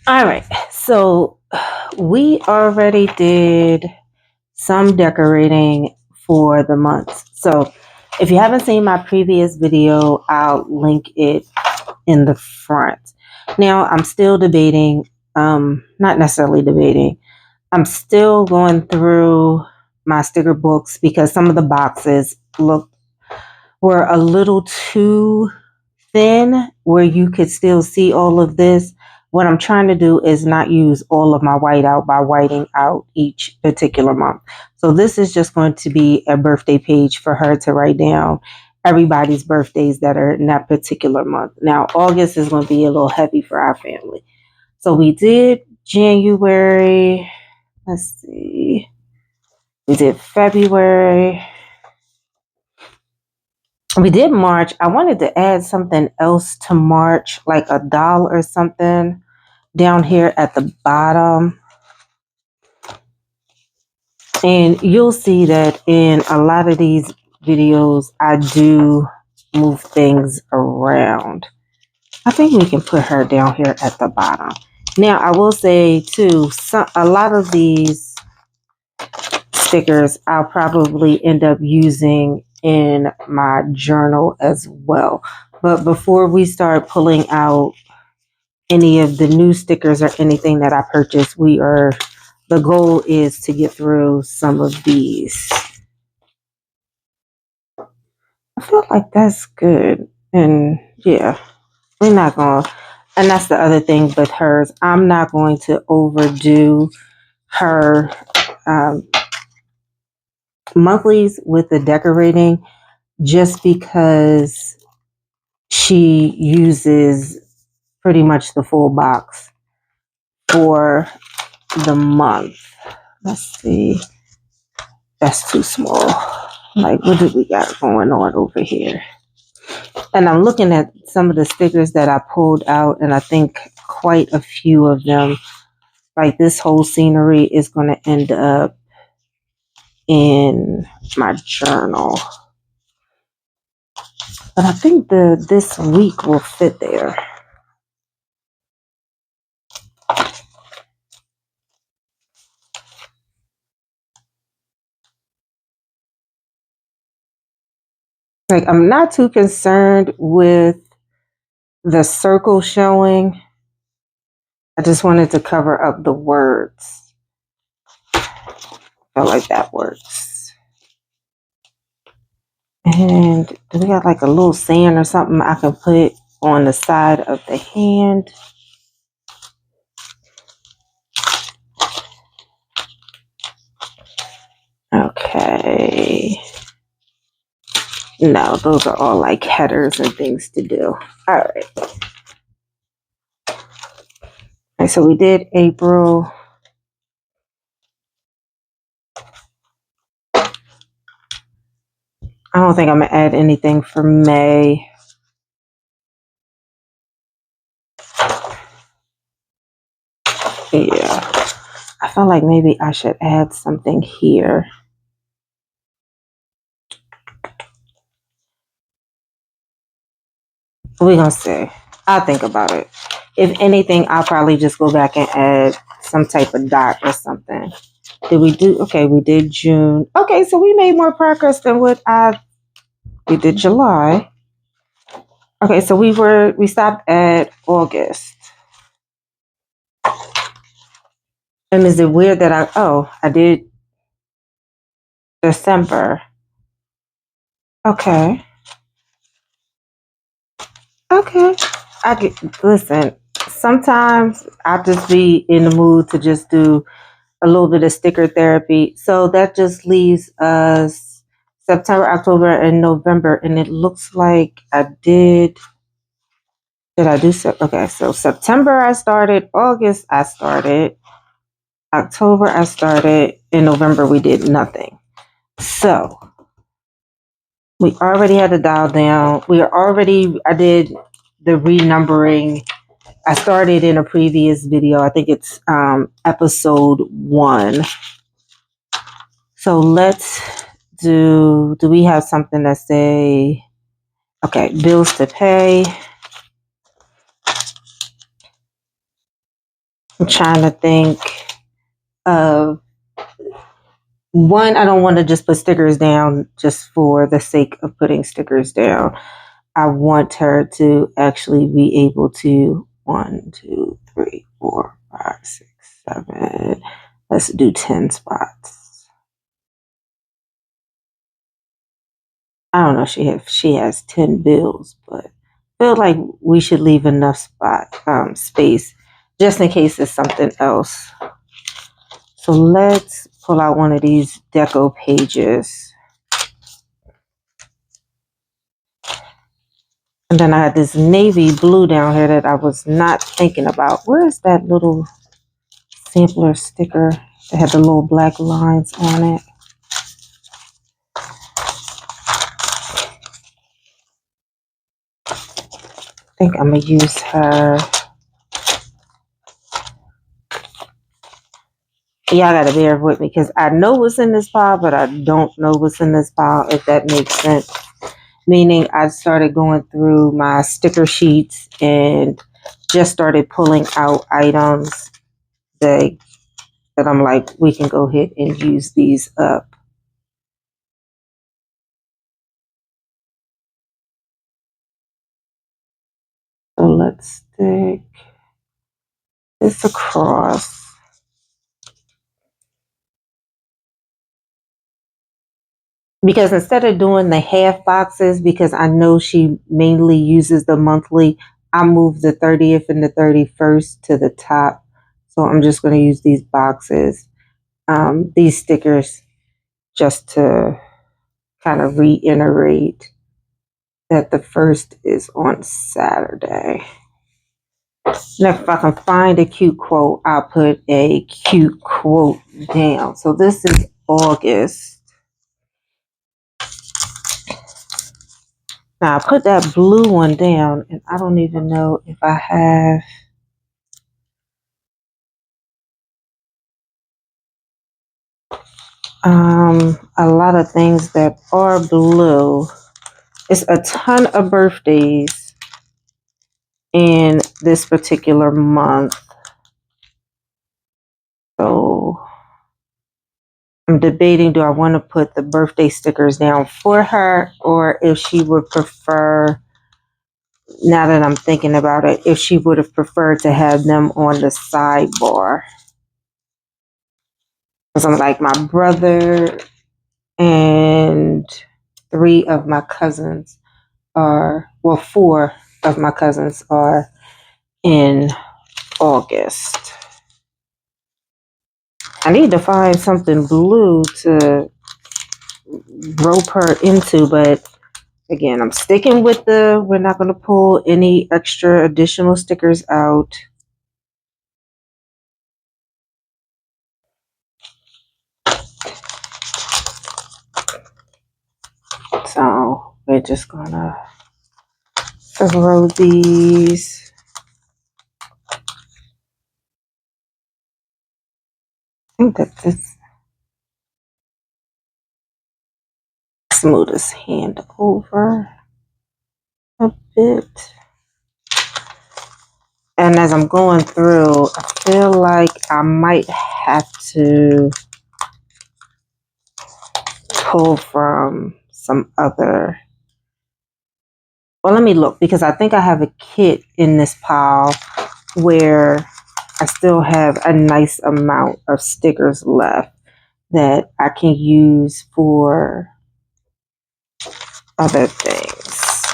All right, so we already did some decorating for the month. So if you haven't seen my previous video, I'll link it in the front. Now I'm still debating, not necessarily debating, I'm still going through my sticker books because some of the boxes were a little too thin where you could still see all of this. What I'm trying to do is not use all of my white out by whiting out each particular month. So this is just going to be a birthday page for her to write down everybody's birthdays that are in that particular month. Now, August is going to be a little heavy for our family. So we did January. Let's see. We did February. We did March. I wanted to add something else to March, like a doll or something down here at the bottom. And you'll see that in a lot of these videos, I do move things around. I think we can put her down here at the bottom. Now, I will say too, a lot of these stickers I'll probably end up using in my journal as well. But before we start pulling out any of the new stickers or anything that I purchased, the goal is to get through some of these. I feel like that's good. And yeah, we're not going to, and that's the other thing with hers. I'm not going to overdo her monthlies with the decorating just because she uses pretty much the full box for the month. Let's see. That's too small. Like, what do we got going on over here? And I'm looking at some of the stickers that I pulled out, and I think quite a few of them, like this whole scenery, is going to end up in my journal. But I think this week will fit there. Like, I'm not too concerned with the circle showing. I just wanted to cover up the words. I feel like that works. And do we got like a little sand or something I can put on the side of the hand? Okay. No, those are all like headers and things to do. All right. All right, so we did April. I don't think I'm going to add anything for May. Yeah. I feel like maybe I should add something here. We're going to see. I'll think about it. If anything, I'll probably just go back and add some type of dot or something. Did we do? Okay, we did June. Okay, so we made more progress than we did July. Okay, so we stopped at August. And is it weird that I did December. Okay. Okay. Listen, sometimes I just be in the mood to just do a little bit of sticker therapy. So that just leaves us September, October, and November. And it looks like did I do so? Okay, so September I started, August I started, October I started, in November we did nothing. So we already had to dial down. I did the renumbering. I started in a previous video. I think it's episode 1. So let's do we have something that say, okay, bills to pay. I'm trying to think of one. I don't want to just put stickers down just for the sake of putting stickers down. I want her to actually be able to 1, 2, 3, 4, 5, 6, 7. Let's do 10 spots. I don't know if she has 10 bills, but I feel like we should leave enough space just in case it's something else. So let's pull out one of these deco pages. And then I had this navy blue down here that I was not thinking about. Where is that little sampler sticker that had the little black lines on it? I think I'm going to use her. Y'all got to bear with me because I know what's in this pile, but I don't know what's in this pile, if that makes sense. Meaning I started going through my sticker sheets and just started pulling out items that I'm like, we can go ahead and use these up. So let's stick this across. Because instead of doing the half boxes, because I know she mainly uses the monthly, I moved the 30th and the 31st to the top. So I'm just going to use these boxes, these stickers, just to kind of reiterate that the first is on Saturday. And if I can find a cute quote, I'll put a cute quote down. So this is August. Now I put that blue one down, and I don't even know if I have a lot of things that are blue. It's a ton of birthdays in this particular month. So I'm debating, do I want to put the birthday stickers down for her, or if she would prefer, now that I'm thinking about it, if she would have preferred to have them on the sidebar. Because I'm like, my brother and 3 of my cousins are, well, 4 of my cousins are in August. I need to find something blue to rope her into, but again, I'm sticking with we're not going to pull any extra additional stickers out. So we're just going to throw these. I think that this smooth his hand over a bit. And as I'm going through, I feel like I might have to pull from some other. Well, let me look, because I think I have a kit in this pile where I still have a nice amount of stickers left that I can use for other things.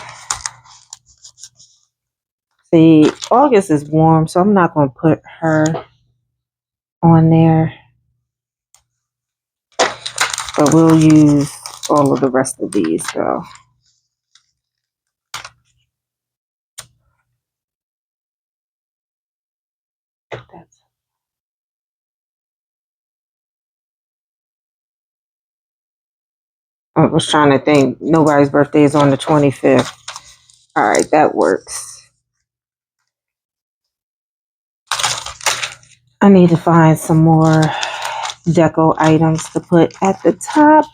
See, August is warm, so I'm not going to put her on there. But we'll use all of the rest of these, though. I was trying to think. Nobody's birthday is on the 25th. All right, that works. I need to find some more deco items to put at the top.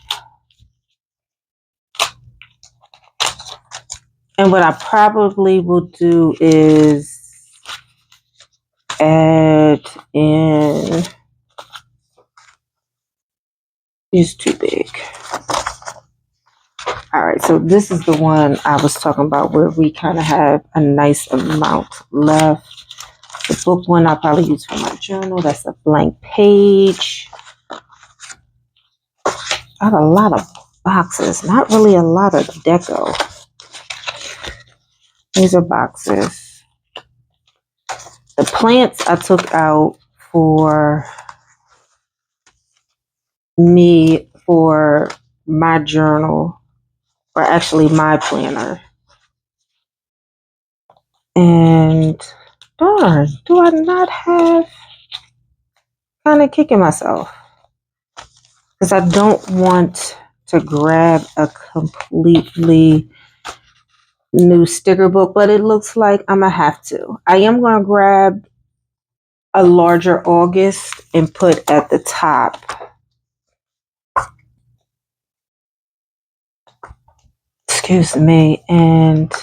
And what I probably will do is add in, is too big. All right, so this is the one I was talking about where we kind of have a nice amount left. The book one I'll probably use for my journal. That's a blank page. Got a lot of boxes, not really a lot of deco. These are boxes. The plants I took out for me for my journal, or actually my planner. And darn, do I not have, kind of kicking myself because I don't want to grab a completely new sticker book, but it looks like I'm gonna have to. I am gonna grab a larger August and put at the top. Excuse me. And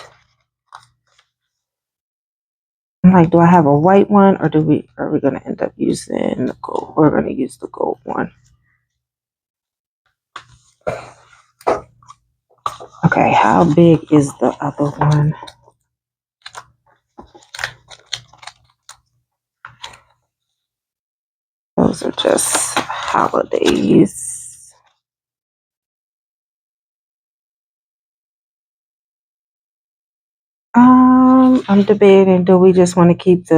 I'm like, do I have a white one, or are we gonna end up using the gold? We're gonna use the gold one. Okay, how big is the other one? Those are just holidays. I'm debating, do we just want to keep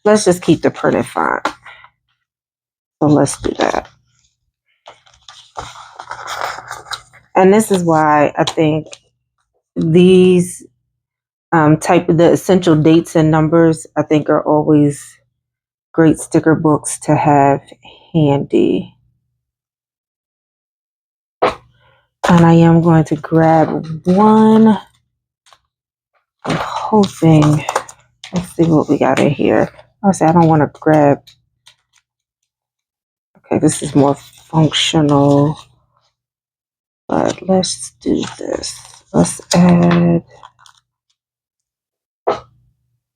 let's just keep the printed font. So let's do that. And this is why I think these type of the essential dates and numbers, I think, are always great sticker books to have handy. And I am going to grab one. I'm hoping, let's see what we got in here. Honestly, I don't want to grab, okay, this is more functional, but let's do this.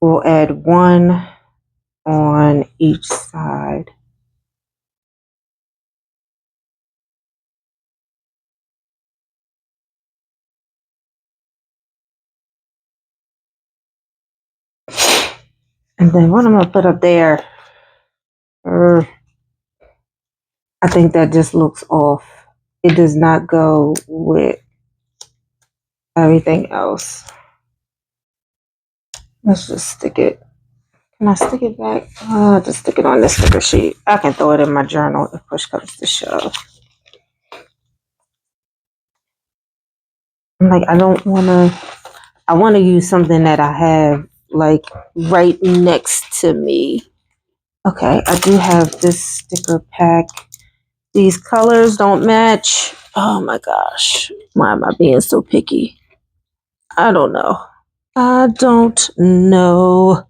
We'll add one on each side. And then what I'm going to put up there, I think that just looks off. It does not go with everything else. Let's just stick it. Can I stick it back? Just stick it on this sticker sheet. I can throw it in my journal if push comes to shove. I'm like, I want to use something that I have like right next to me. Okay, I do have this sticker pack. These colors don't match. Oh my gosh. Why am I being so picky? I don't know. I don't know.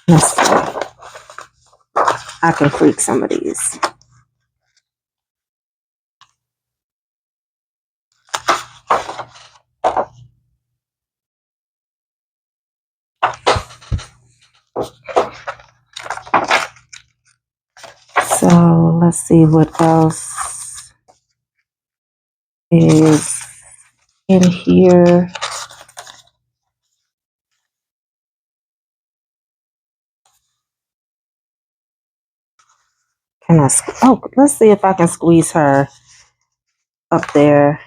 Let's see. I can freak some of these. So let's see what else is in here. Can I? Oh, let's see if I can squeeze her up there.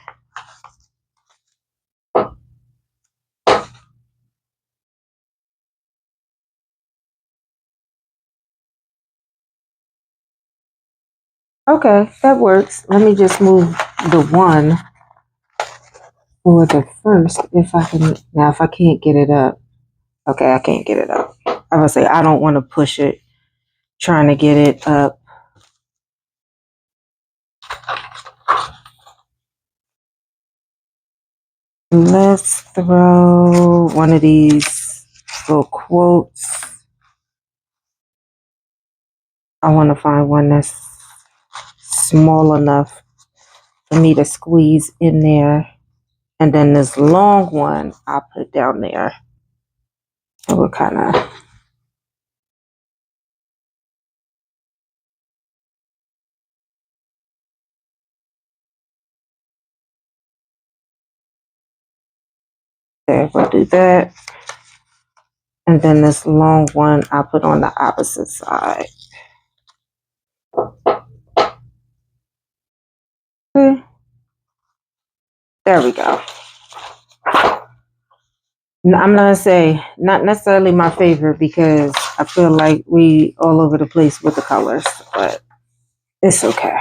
Okay, that works. Let me just move the one for the first. If I can, now if I can't get it up. Okay, I can't get it up. I would say I don't want to push it, trying to get it up. Let's throw one of these little quotes. I want to find one that's small enough for me to squeeze in there. And then this long one I put down there. And we'll kind of there, we'll do that. And then this long one I put on the opposite side. Okay. There we go. Now, I'm gonna say not necessarily my favorite because I feel like we all over the place with the colors, but it's okay.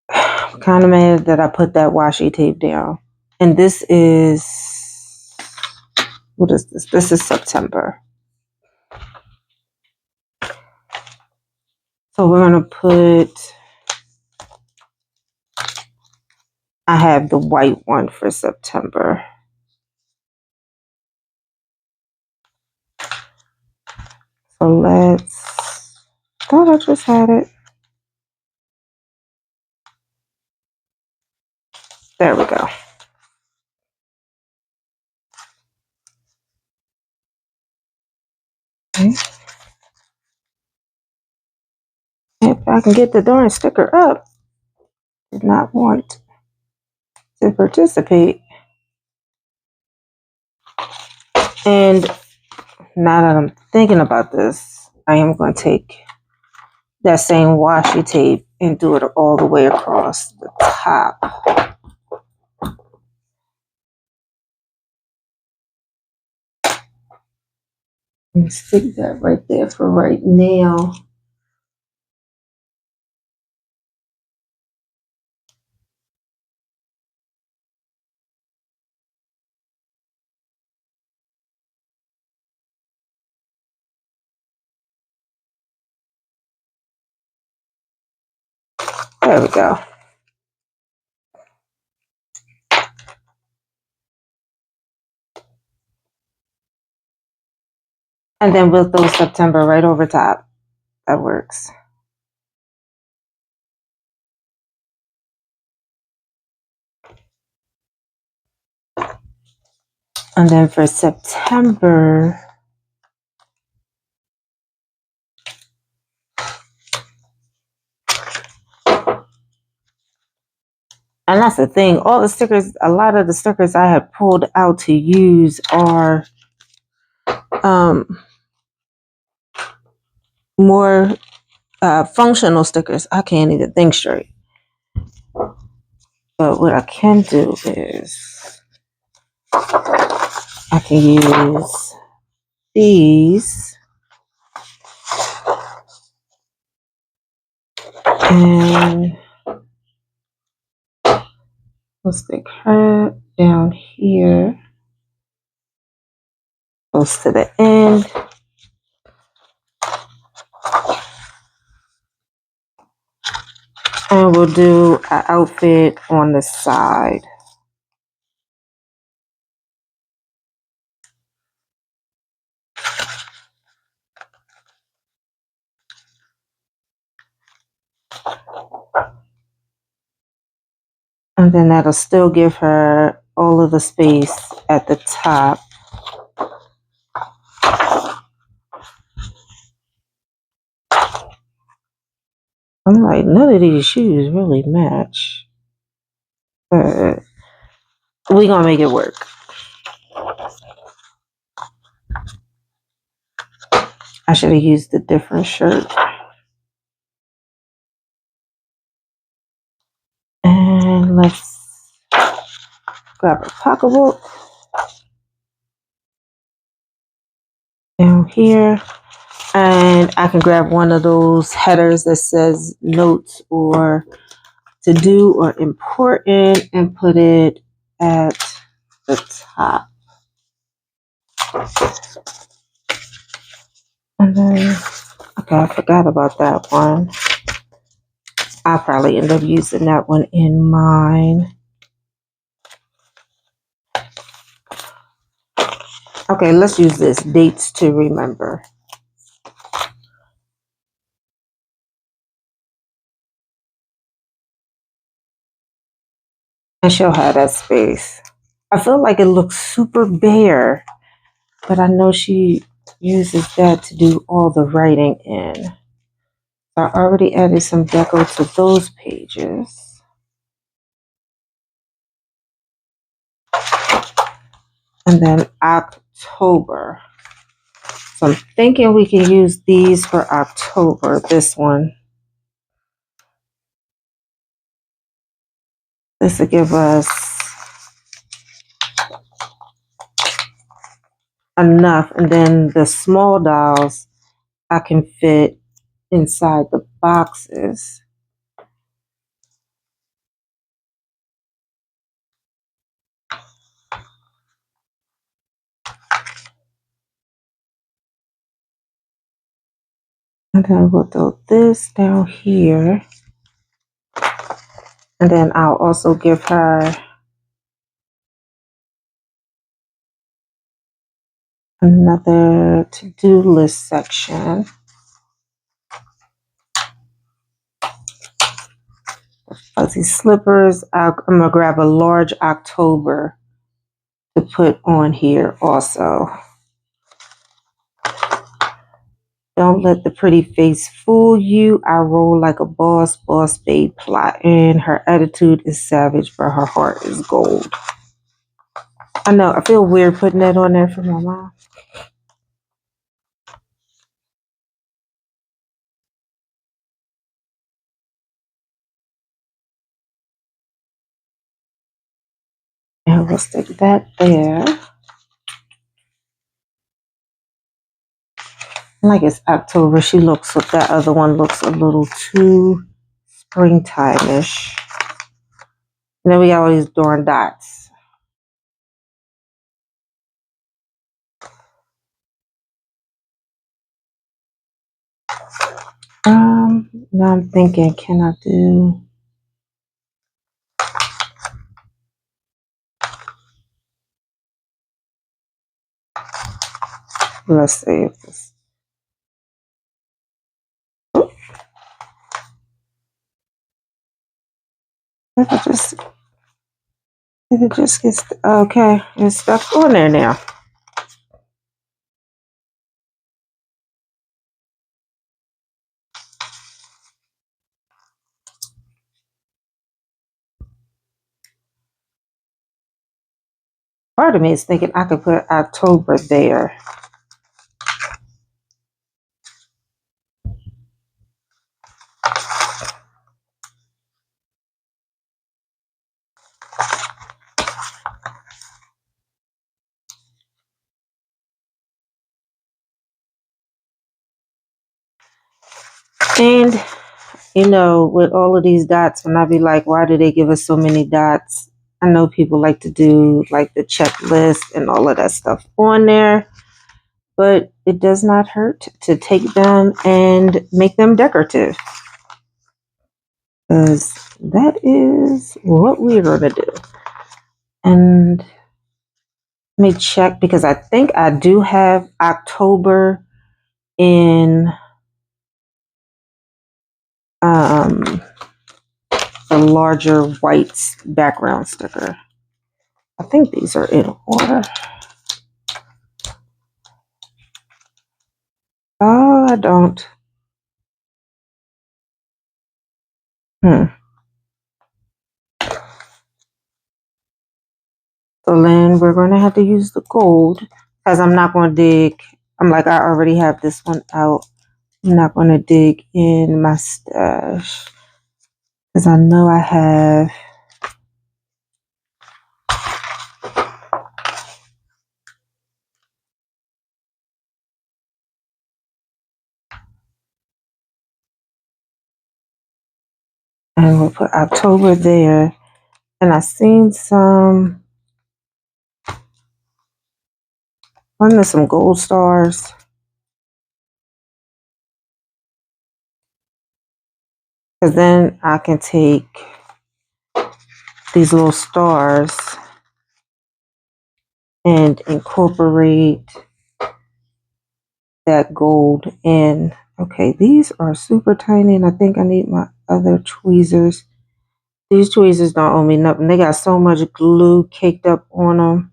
I'm kind of mad that I put that washi tape down. And this is, what is this? This is September. So we're gonna put, I have the white one for September. So let's, thought I just had it. There we go. Okay. If I can get the darn sticker up, did not want to participate. And now that I'm thinking about this, I am going to take that same washi tape and do it all the way across the top. And stick that right there for right now. There we go. And then we'll throw September right over top. That works. And then for September, and that's the thing, all the stickers, a lot of the stickers I had pulled out to use are more functional stickers. I can't even think straight. But what I can do is I can use these and we'll stick her down here close to the end. And we'll do an outfit on the side. And then that'll still give her all of the space at the top. I'm like, none of these shoes really match. But we're going to make it work. I should have used a different shirt. And let's grab a pocketbook down here. And I can grab one of those headers that says notes or to do or important and put it at the top. And then, okay, I forgot about that one. I'll probably end up using that one in mine. Okay, let's use this, dates to remember. And she'll have that space. I feel like it looks super bare, but I know she uses that to do all the writing in. I already added some deco to those pages. And then October. So I'm thinking we can use these for October, this one. This will give us enough. And then the small dolls I can fit inside the boxes. And then we'll throw this down here. And then I'll also give her another to-do list section. Fuzzy slippers. I'm going to grab a large October to put on here also. Don't let the pretty face fool you. I roll like a boss, boss babe plotting. Her attitude is savage, but her heart is gold. I know, I feel weird putting that on there for my mom. And we'll stick that there. Like it's October. She looks, that other one looks a little too springtime-ish. And then we got all these darn dots. Now I'm thinking, can I do... Let's see if this... If it just gets... Okay, it's stuck on there now. Part of me is thinking I could put October there. And, you know, with all of these dots, when I be like, why do they give us so many dots? I know people like to do like the checklist and all of that stuff on there, but it does not hurt to take them and make them decorative. Because that is what we're going to do. And let me check, because I think I do have October in the larger white background sticker. I think these are in order. Oh, I don't. So then we're going to have to use the gold, because I'm not going to dig. I'm like, I already have this one out. I'm not going to dig in my stash, because I know I have... And we'll put October there. And I seen some... Wasn't there some gold stars? Because then I can take these little stars and incorporate that gold in. Okay, these are super tiny, and I think I need my other tweezers These tweezers don't owe me nothing. They got so much glue caked up on them.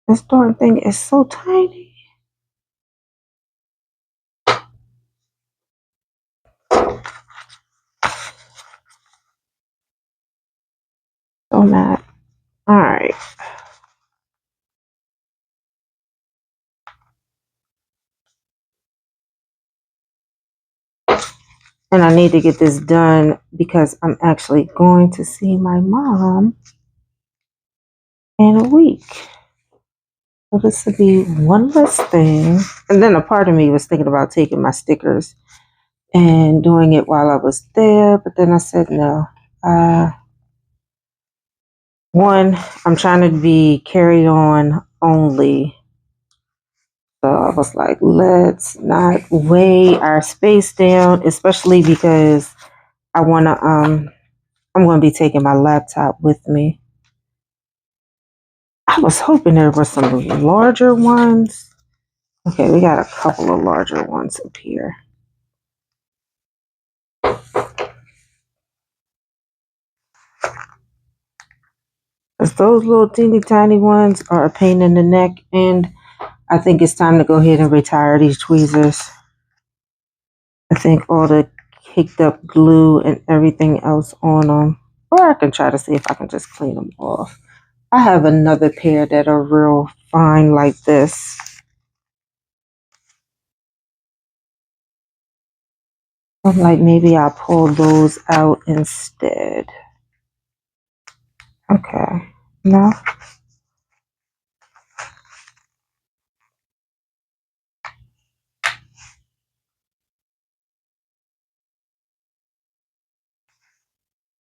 This darn thing is so tiny. So mad. All right. And I need to get this done because I'm actually going to see my mom in a week. So this would be one less thing. And then a part of me was thinking about taking my stickers and doing it while I was there. But then I said no. One, I'm trying to be carry on only. So I was like, let's not weigh our space down, especially because I'm gonna be taking my laptop with me. I was hoping there were some larger ones. Okay, we got a couple of larger ones up here. Because those little teeny tiny ones are a pain in the neck, and I think it's time to go ahead and retire these tweezers. I think all the caked up glue and everything else on them. Or I can try to see if I can just clean them off. I have another pair that are real fine like this. I'm like, maybe I'll pull those out instead. Okay. No.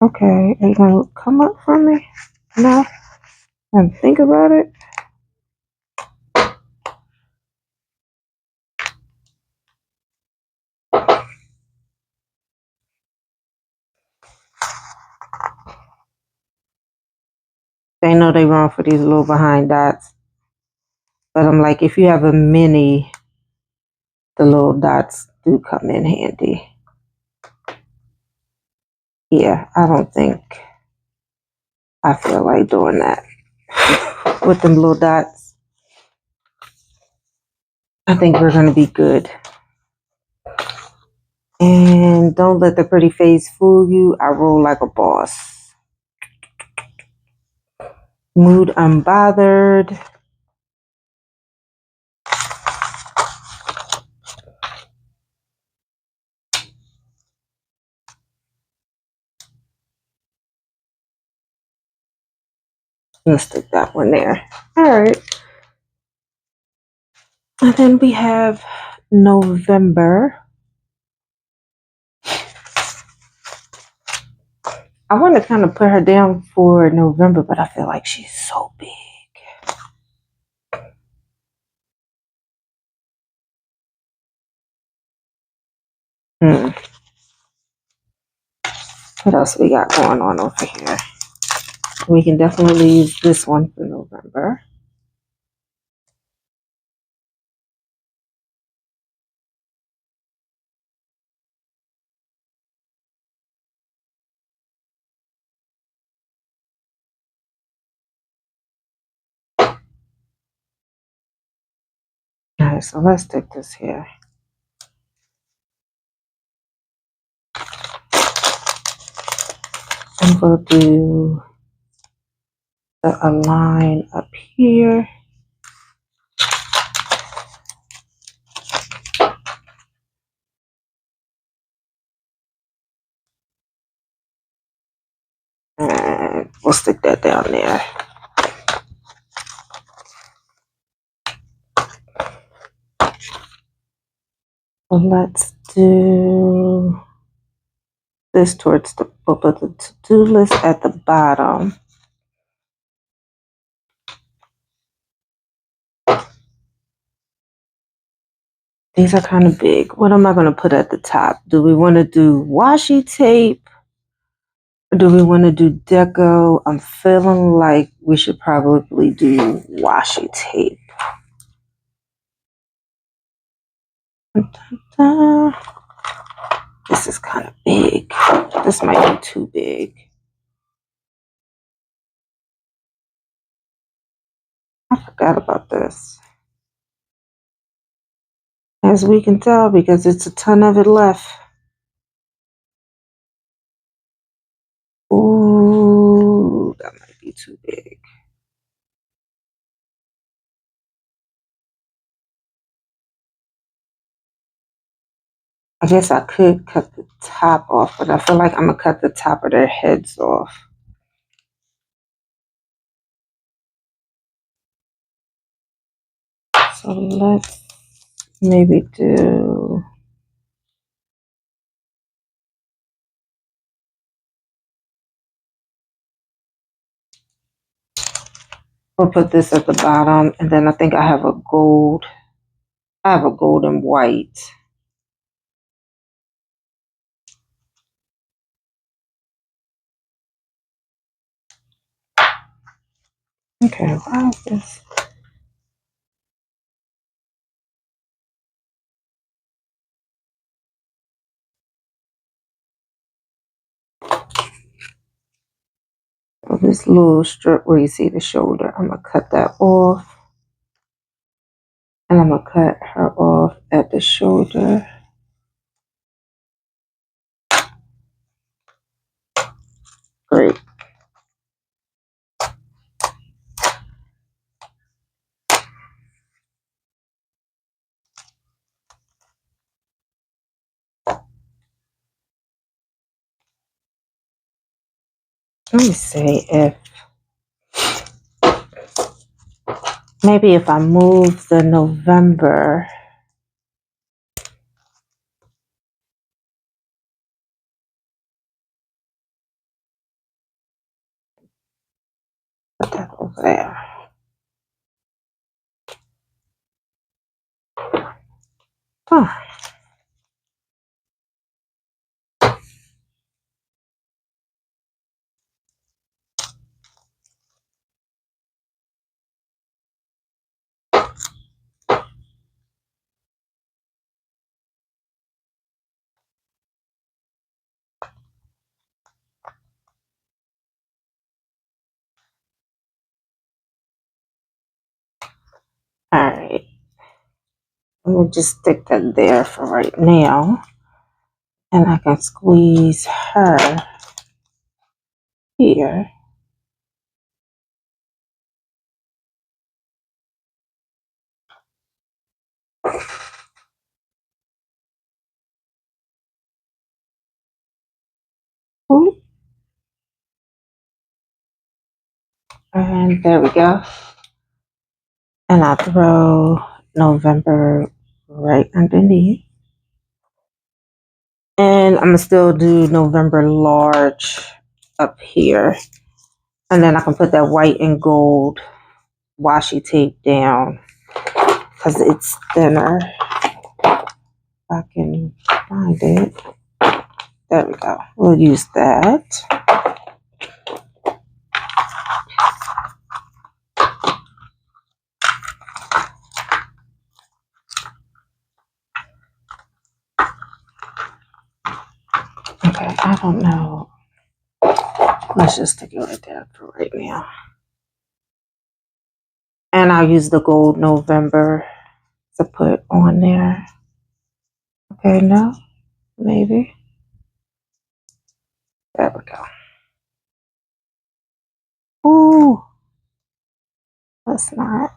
Okay. Are you going to come up for me? No. And think about it. They know they wrong for these little behind dots. But I'm like, if you have a mini, the little dots do come in handy. Yeah, I don't think I feel like doing that with them little dots. I think we're going to be good. And don't let the pretty face fool you. I roll like a boss. Mood unbothered. Let's stick that one there. All right. And then we have November. I want to kind of put her down for November, but I feel like she's so big. What else we got going on over here? We can definitely use this one for November. All right, so let's stick this here. And we'll do the align up here. And we'll stick that down there. So let's do this towards the top of the to-do list at the bottom. These are kind of big. What am I going to put at the top? Do we want to do washi tape? Or do we want to do deco? I'm feeling like we should probably do washi tape. Da-da-da. This is kind of big. This might be too big. I forgot about this. As we can tell, because it's a ton of it left. Ooh, that might be too big. I guess I could cut the top off, but I feel like I'm going to cut the top of their heads off. So let's maybe do... We'll put this at the bottom, and then I think I have a gold. I have a gold and white. Okay, why is this? So this little strip where you see the shoulder, I'm going to cut that off. And I'm going to cut her off at the shoulder. Great. Let me see if maybe if I move the November. Put that over there. Huh. All right. Let me just stick that there for right now. And I can squeeze her here. Ooh. And there we go. And I throw November right underneath. And I'm going to still do November large up here. And then I can put that white and gold washi tape down because it's thinner. I can find it. There we go. We'll use that. Okay, I don't know. Let's just stick it right there for right now. And I'll use the gold November to put on there. Okay, no, maybe. There we go. Ooh, that's not.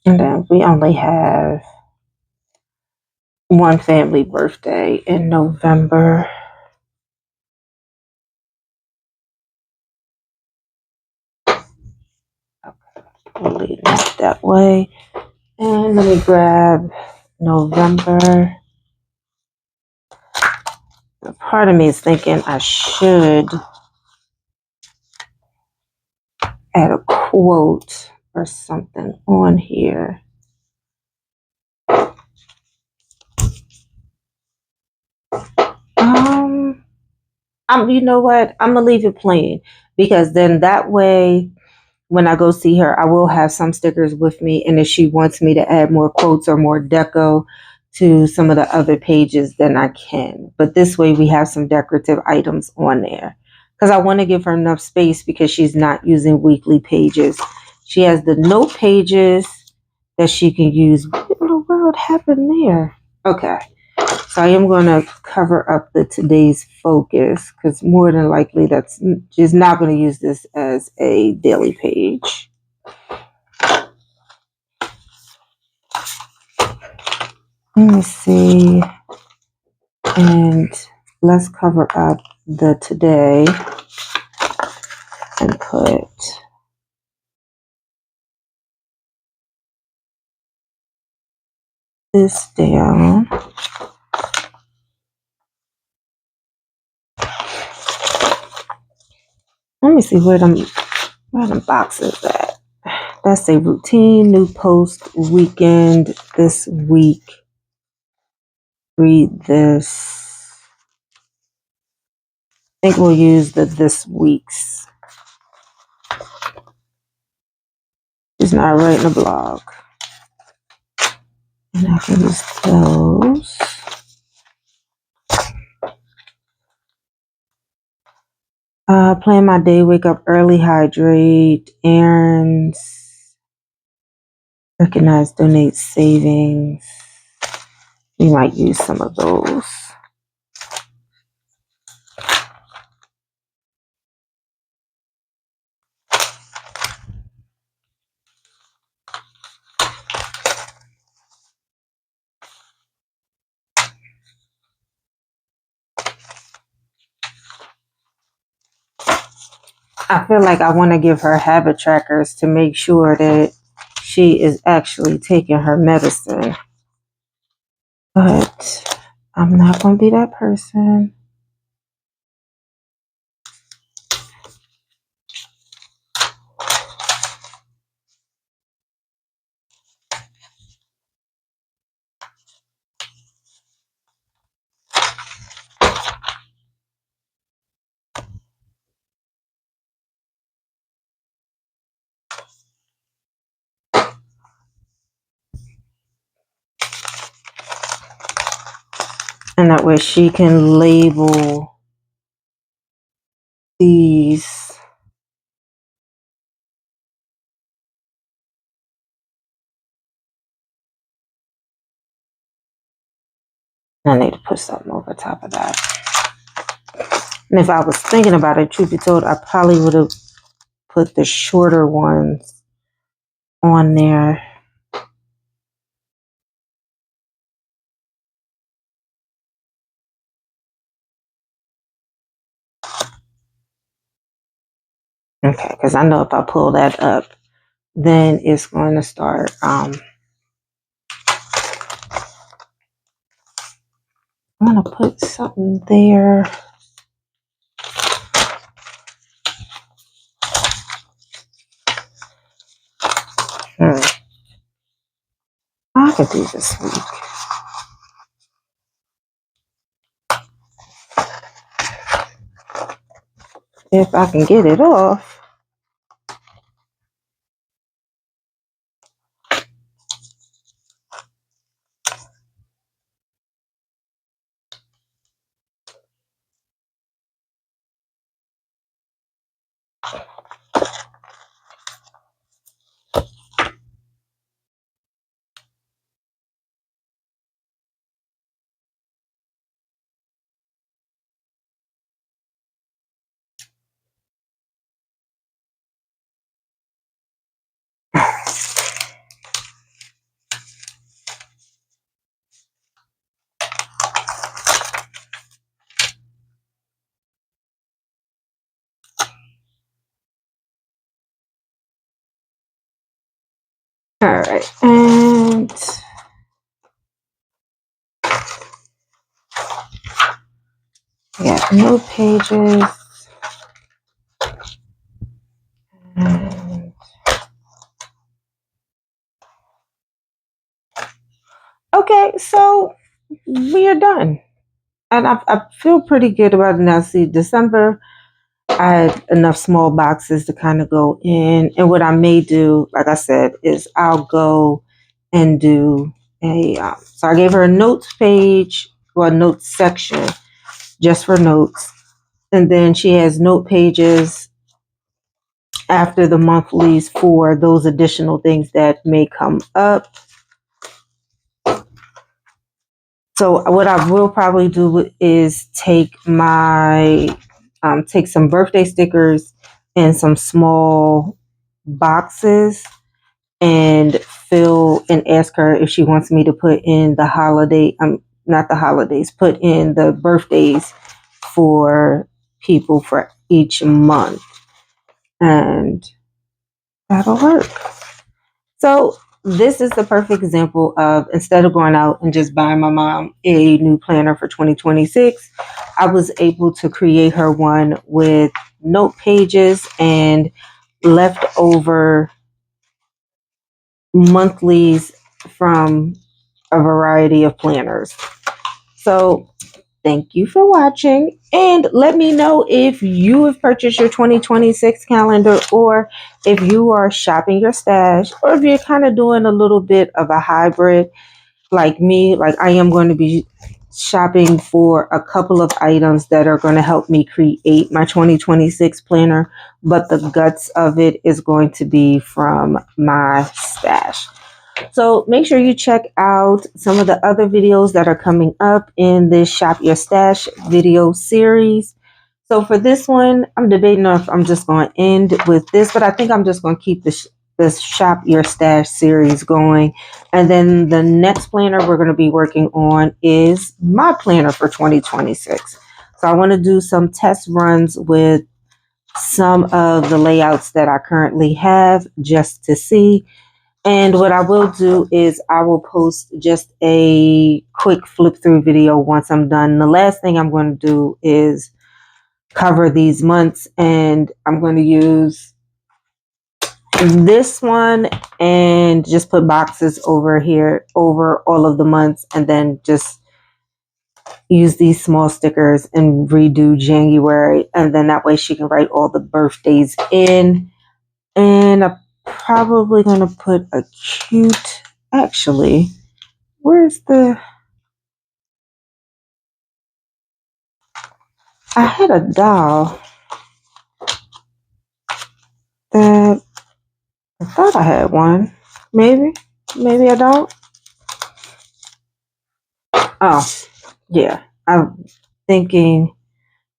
And then we only have one family birthday in November. We'll leave it that way. And let me grab November. Part of me is thinking I should add a quote or something on here. You know what? I'm gonna leave it plain because then that way, when I go see her, I will have some stickers with me, and if she wants me to add more quotes or more deco to some of the other pages, then I can. But this way, we have some decorative items on there because I want to give her enough space because she's not using weekly pages. She has the note pages that she can use. What in the world happened there? Okay. So I am going to cover up the today's focus because more than likely she's not going to use this as a daily page. Let me see. And let's cover up the today and put this down. Let me see where the boxes at. That's a routine, new post, weekend, this week. Read this. I think we'll use the this week's. She's not writing a blog. And I can use those. Plan my day, wake up early, hydrate, errands, recognize, donate, savings. We might use some of those. I feel like I want to give her habit trackers to make sure that she is actually taking her medicine. But I'm not going to be that person. And that way she can label these. I need to put something over top of that. And if I was thinking about it, truth be told, I probably would have put the shorter ones on there. Okay, because I know if I pull that up, then it's going to start. I'm going to put something there. I could do this week. If I can get it off. All right, and yeah, note pages. And, okay, so we are done. And I feel pretty good about it now. See, December, I had enough small boxes to kind of go in. And what I may do, like I said, is I'll go and do so I gave her a notes page or a notes section just for notes. And then she has note pages after the monthlies for those additional things that may come up. So what I will probably do is take take some birthday stickers and some small boxes and fill and ask her if she wants me to put in the holiday, not the holidays, put in the birthdays for people for each month. And that'll work. So this is the perfect example of, instead of going out and just buying my mom a new planner for 2026, I was able to create her one with note pages and leftover monthlies from a variety of planners. So thank you for watching, and let me know if you have purchased your 2026 calendar, or if you are shopping your stash, or if you're kind of doing a little bit of a hybrid like me. Like, I am going to be shopping for a couple of items that are going to help me create my 2026 planner, but the guts of it is going to be from my stash. So make sure you check out some of the other videos that are coming up in this Shop Your Stash video series. So for this one, I'm debating if I'm just going to end with this, but I think I'm just going to keep this Shop Your Stash series going. And then the next planner we're going to be working on is my planner for 2026. So I want to do some test runs with some of the layouts that I currently have just to see. And what I will do is I will post just a quick flip through video once I'm done. The last thing I'm going to do is cover these months, and I'm going to use this one and just put boxes over here over all of the months, and then just use these small stickers and redo January, and then that way she can write all the birthdays in. And I'm probably going to put a cute, actually, where's the, I had a doll that I thought I had one. Maybe I don't. Oh, yeah. I'm thinking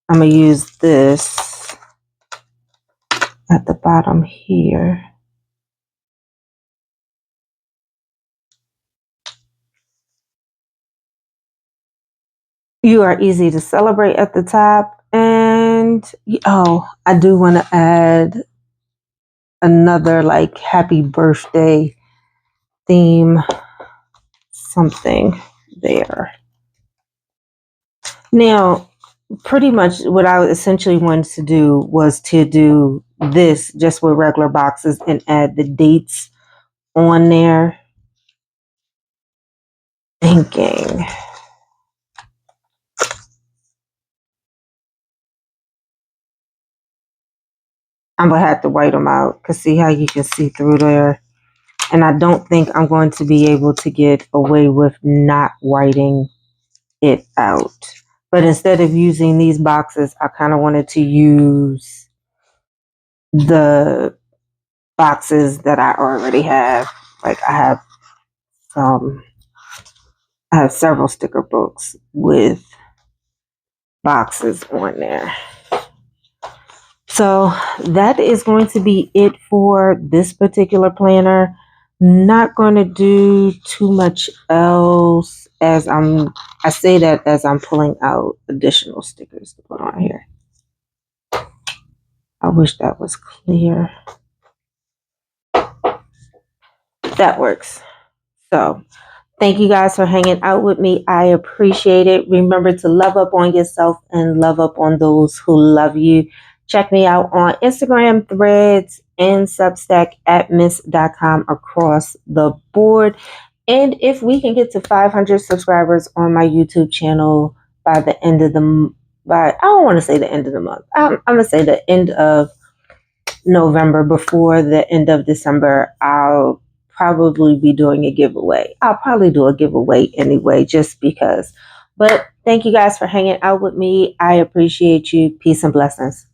I'm going to use this at the bottom here. You are easy to celebrate at the top. And, oh, I do want to add another like happy birthday theme, something there. Now, pretty much what I essentially wanted to do was to do this just with regular boxes and add the dates on there. Thinking I'm gonna have to white them out, because see how you can see through there. And I don't think I'm going to be able to get away with not whiting it out. But instead of using these boxes, I kind of wanted to use the boxes that I already have. Like um I have several sticker books with boxes on there. So that is going to be it for this particular planner. Not going to do too much else, as I say that as I'm pulling out additional stickers to put on here. I wish that was clear. That works. So thank you guys for hanging out with me. I appreciate it. Remember to love up on yourself and love up on those who love you. Check me out on Instagram, Threads, and Substack at miss.com across the board. And if we can get to 500 subscribers on my YouTube channel by the end of I don't want to say the end of the month. I'm going to say the end of November, before the end of December, I'll probably be doing a giveaway. I'll probably do a giveaway anyway, just because. But thank you guys for hanging out with me. I appreciate you. Peace and blessings.